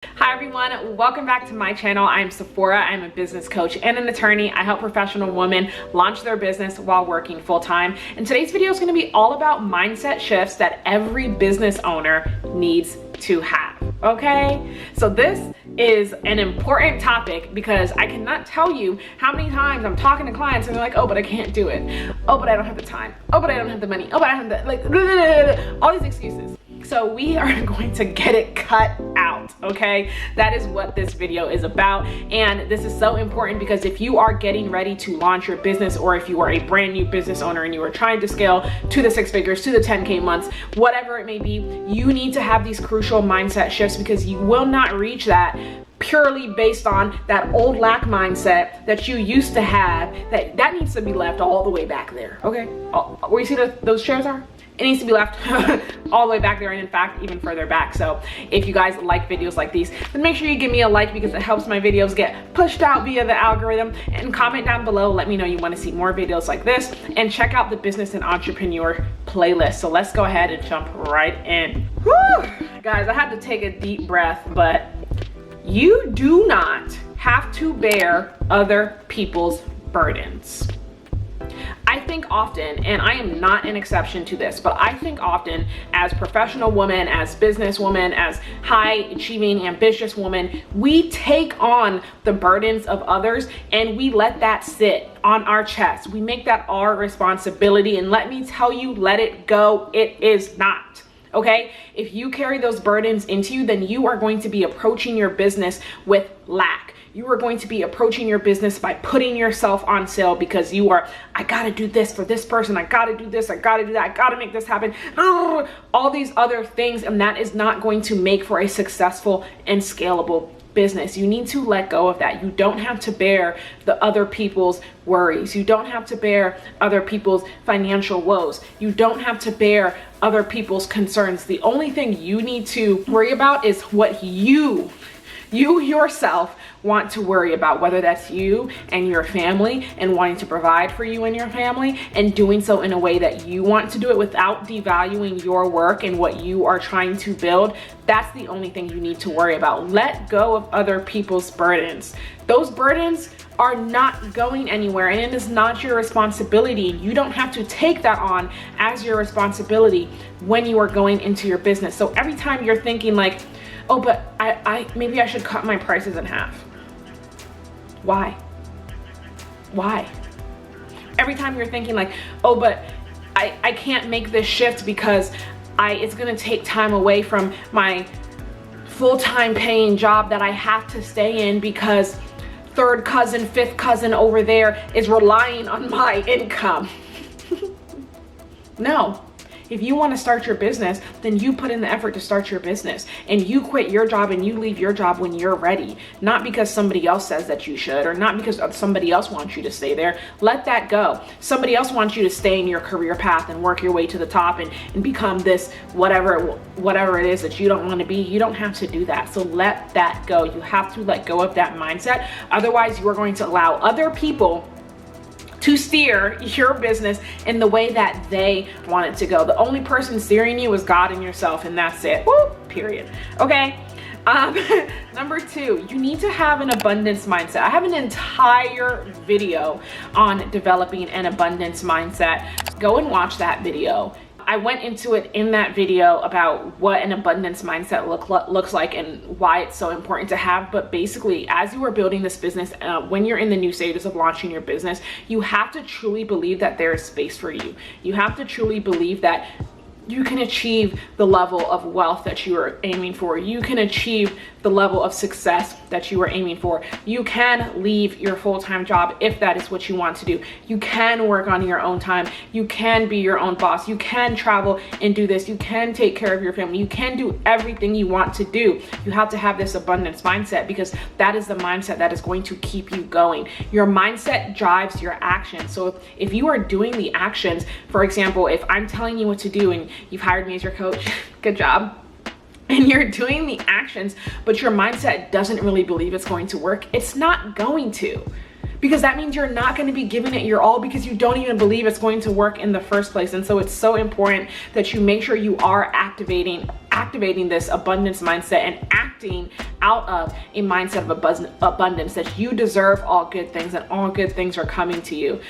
Hi everyone, welcome back to my channel. I'm Sephora. I'm a business coach and an attorney. I help professional women launch their business while working full-time. And today's video is going to be all about mindset shifts that every business owner needs to have. Okay, so this is an important topic because I cannot tell you how many times I'm talking to clients and they're like, oh, but I can't do it. Oh, but I don't have the time. Oh, but I don't have the money. Oh, but I don't have the, like, all these excuses. So we are going to get it cut out, okay? That is what this video is about. And this is so important because if you are getting ready to launch your business, or if you are a brand new business owner and you are trying to scale to the 6 figures, to the 10K months, whatever it may be, you need to have these crucial mindset shifts because you will not reach that purely based on that old lack mindset that you used to have. That needs to be left all the way back there, okay? Where you see those chairs are? It needs to be left all the way back there, and in fact, even further back. So if you guys like videos like these, then make sure you give me a like because it helps my videos get pushed out via the algorithm. And comment down below, let me know you want to see more videos like this, and check out the business and entrepreneur playlist. So let's go ahead and jump right in. Whew. Guys, I had to take a deep breath, but you do not have to bear other people's burdens. I think often, and I am not an exception to this, but I think often as professional women, as business women, as high achieving, ambitious women, we take on the burdens of others and we let that sit on our chest. We make that our responsibility, and let me tell you, let it go. It is not. Okay? If you carry those burdens into you, then you are going to be approaching your business with lack. You are going to be approaching your business by putting yourself on sale because you are, I gotta do this for this person, I gotta do this, I gotta do that, I gotta make this happen, all these other things, and that is not going to make for a successful and scalable business. You need to let go of that. You don't have to bear the other people's worries. You don't have to bear other people's financial woes. You don't have to bear other people's concerns. The only thing you need to worry about is what you yourself want to worry about, whether that's you and your family and wanting to provide for you and your family, and doing so in a way that you want to do it without devaluing your work and what you are trying to build. That's the only thing you need to worry about. Let go of other people's burdens. Those burdens are not going anywhere, and it is not your responsibility. You don't have to take that on as your responsibility when you are going into your business. So every time you're thinking like, oh, but I maybe I should cut my prices in half. Why? Every time you're thinking like, oh, but I can't make this shift because it's gonna take time away from my full-time paying job that I have to stay in because third cousin, fifth cousin over there is relying on my income. No. If you want to start your business, then you put in the effort to start your business, and you quit your job and you leave your job when you're ready, not because somebody else says that you should, or not because somebody else wants you to stay there. Let that go. Somebody else wants you to stay in your career path and work your way to the top and become this whatever it is that you don't want to be. You don't have to do that. So let that go. You have to let go of that mindset. Otherwise, you are going to allow other people to steer your business in the way that they want it to go. The only person steering you is God and yourself, and that's it. Woo, period. Okay. Number 2, you need to have an abundance mindset. I have an entire video on developing an abundance mindset. Go and watch that video. I went into it in that video about what an abundance mindset looks like and why it's so important to have. But basically, as you are building this business, when you're in the new stages of launching your business, you have to truly believe that there is space for you. You have to truly believe that you can achieve the level of wealth that you are aiming for. You can achieve the level of success that you are aiming for. You can leave your full-time job if that is what you want to do. You can work on your own time. You can be your own boss. You can travel and do this. You can take care of your family. You can do everything you want to do. You have to have this abundance mindset because that is the mindset that is going to keep you going. Your mindset drives your actions. So if you are doing the actions, for example, if I'm telling you what to do and you've hired me as your coach, good job. And you're doing the actions, but your mindset doesn't really believe it's going to work, it's not going to. Because that means you're not going to be giving it your all because you don't even believe it's going to work in the first place. And so it's so important that you make sure you are activating this abundance mindset and acting out of a mindset of abundance, that you deserve all good things and all good things are coming to you.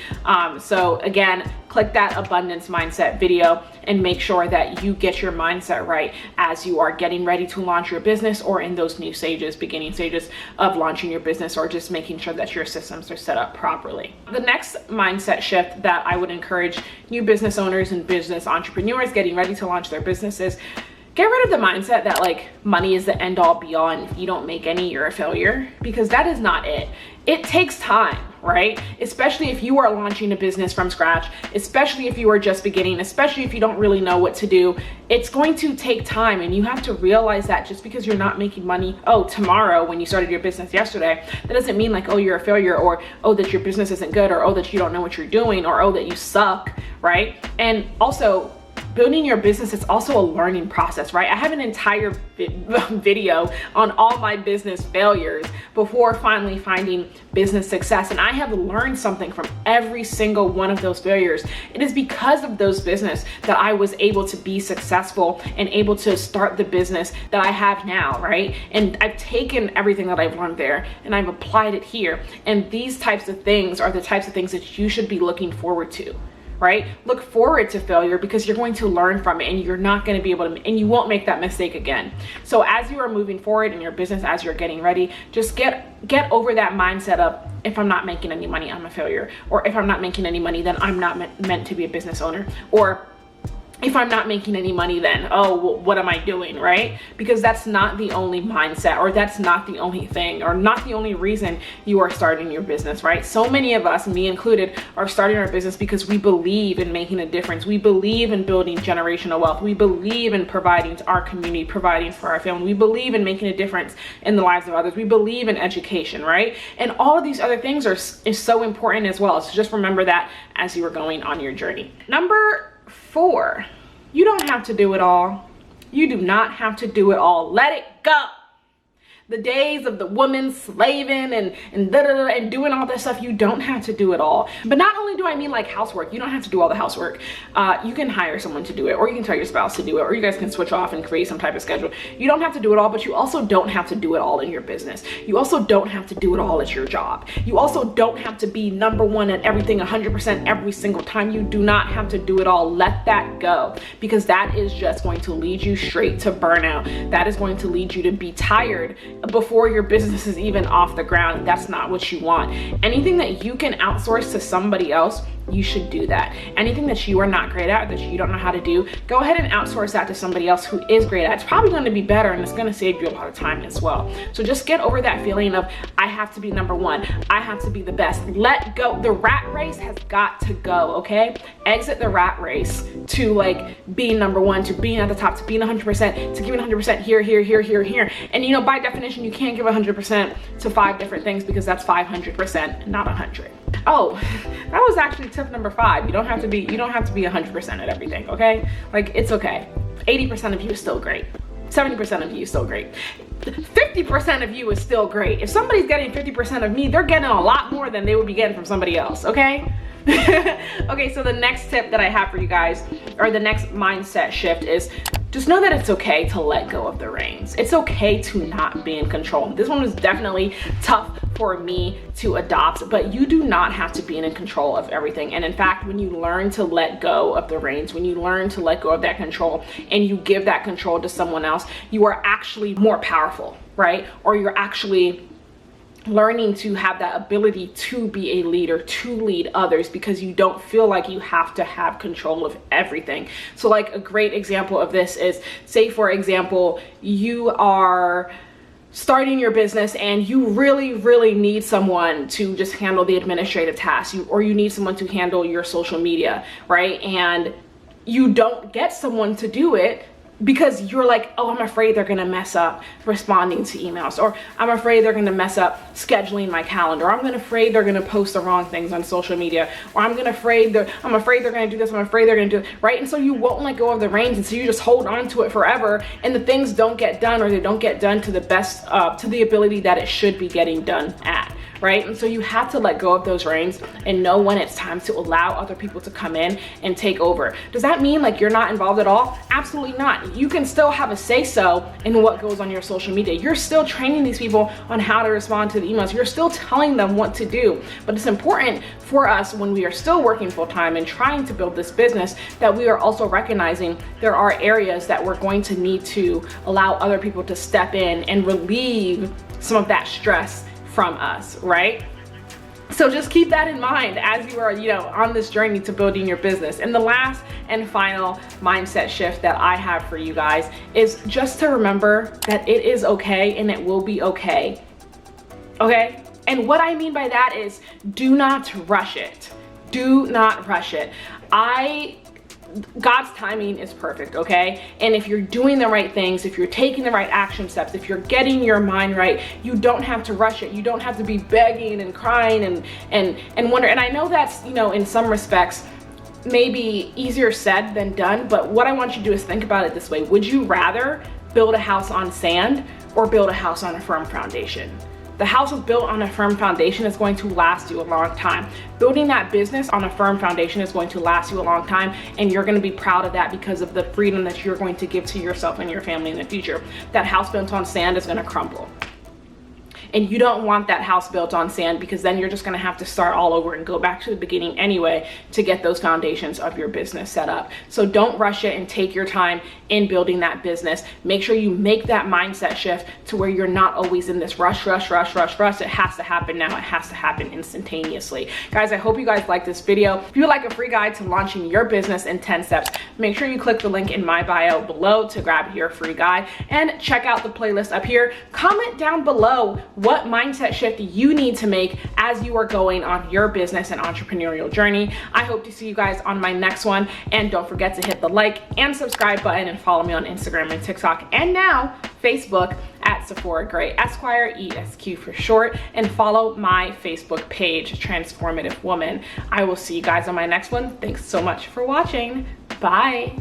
So again, click that abundance mindset video and make sure that you get your mindset right as you are getting ready to launch your business, or in those new stages, beginning stages of launching your business, or just making sure that your systems are set up properly. The next mindset shift that I would encourage new business owners and business entrepreneurs getting ready to launch their businesses, get rid of the mindset that like money is the end all be all, and if you don't make any, you're a failure, because that is not it. It takes time, right? Especially if you are launching a business from scratch, especially if you are just beginning, especially if you don't really know what to do. It's going to take time, and you have to realize that just because you're not making money, tomorrow when you started your business yesterday, that doesn't mean like, you're a failure, or that your business isn't good, or that you don't know what you're doing, or that you suck, right? And also, building your business is also a learning process, right? I have an entire video on all my business failures before finally finding business success. And I have learned something from every single one of those failures. It is because of those business that I was able to be successful and able to start the business that I have now, right? And I've taken everything that I've learned there and I've applied it here. And these types of things are the types of things that you should be looking forward to. Right? Look forward to failure, because you're going to learn from it, and you're not going to be able to, and you won't make that mistake again. So as you are moving forward in your business, as you're getting ready, just get over that mindset of, if I'm not making any money, I'm a failure. Or if I'm not making any money, then I'm not meant to be a business owner. Or if I'm not making any money, then, well, what am I doing, right? Because that's not the only mindset, or that's not the only thing, or not the only reason you are starting your business, right? So many of us, me included, are starting our business because we believe in making a difference. We believe in building generational wealth. We believe in providing to our community, providing for our family. We believe in making a difference in the lives of others. We believe in education, right? And all of these other things is so important as well. So just remember that as you are going on your journey. Number 4, you don't have to do it all. You do not have to do it all. Let it go. The days of the woman slaving and doing all that stuff, you don't have to do it all. But not only do I mean like housework, you don't have to do all the housework. You can hire someone to do it, or you can tell your spouse to do it, or you guys can switch off and create some type of schedule. You don't have to do it all, but you also don't have to do it all in your business. You also don't have to do it all at your job. You also don't have to be number one at everything 100% every single time. You do not have to do it all. Let that go, because that is just going to lead you straight to burnout. That is going to lead you to be tired before your business is even off the ground. That's not what you want. Anything that you can outsource to somebody else, you should do that. Anything that you are not great at, that you don't know how to do, go ahead and outsource that to somebody else who is great at it. It's probably going to be better, and it's going to save you a lot of time as well. So just get over that feeling of, I have to be number one. I have to be the best. Let go. The rat race has got to go, okay? Exit the rat race to like being number one, to being at the top, to being 100%, to giving 100% here, here, here, here, here. And you know, by definition, you can't give 100% to 5 different things, because that's 500%, not 100. Oh, that was actually tip number 5. You don't have to be 100% at everything, okay? Like, it's okay. 80% of you is still great. 70% of you is still great. 50% of you is still great. If somebody's getting 50% of me, they're getting a lot more than they would be getting from somebody else, okay? Okay, so the next tip that I have for you guys, or the next mindset shift, is just know that it's okay to let go of the reins. It's okay to not be in control. This one was definitely tough for me to adopt, but you do not have to be in control of everything. And in fact, when you learn to let go of the reins, when you learn to let go of that control and you give that control to someone else, you are actually more powerful, right? Or you're actually learning to have that ability to be a leader, to lead others, because you don't feel like you have to have control of everything. So like a great example of this is, say for example, you are starting your business and you really need someone to just handle the administrative tasks, or you need someone to handle your social media, right? And you don't get someone to do it because you're like, oh, I'm afraid they're gonna mess up responding to emails, or I'm afraid they're gonna mess up scheduling my calendar, or I'm afraid they're gonna post the wrong things on social media, or I'm afraid they're gonna do this, I'm afraid they're gonna do it, right? And so you won't let go of the reins, and so you just hold on to it forever, and the things don't get done, or they don't get done to the best, to the ability that it should be getting done at, right? And so you have to let go of those reins and know when it's time to allow other people to come in and take over. Does that mean like you're not involved at all? Absolutely not. You can still have a say-so in what goes on your social media. You're still training these people on how to respond to the emails. You're still telling them what to do. But it's important for us when we are still working full-time and trying to build this business that we are also recognizing there are areas that we're going to need to allow other people to step in and relieve some of that stress from us, right? So just keep that in mind as you are, on this journey to building your business. And the last and final mindset shift that I have for you guys is just to remember that it is okay and it will be okay. Okay? And what I mean by that is do not rush it. Do not rush it. God's timing is perfect, okay? And if you're doing the right things, if you're taking the right action steps, if you're getting your mind right, you don't have to rush it. You don't have to be begging and crying and wonder. And I know that's, in some respects, maybe easier said than done, but what I want you to do is think about it this way. Would you rather build a house on sand or build a house on a firm foundation? The house is built on a firm foundation is going to last you a long time. Building that business on a firm foundation is going to last you a long time, and you're going to be proud of that because of the freedom that you're going to give to yourself and your family in the future. That house built on sand is going to crumble. And you don't want that house built on sand, because then you're just going to have to start all over and go back to the beginning anyway to get those foundations of your business set up. So don't rush it and take your time in building that business. Make sure you make that mindset shift to where you're not always in this rush. It has to happen now. It has to happen instantaneously. Guys, I hope you guys like this video. If you would like a free guide to launching your business in 10 steps, make sure you click the link in my bio below to grab your free guide and check out the playlist up here. Comment down below what mindset shift you need to make as you are going on your business and entrepreneurial journey. I hope to see you guys on my next one. And don't forget to hit the like and subscribe button and follow me on Instagram and TikTok and now Facebook at Sephora Gray Esquire, ESQ for short, and follow my Facebook page, Transformative Woman. I will see you guys on my next one. Thanks so much for watching. Bye.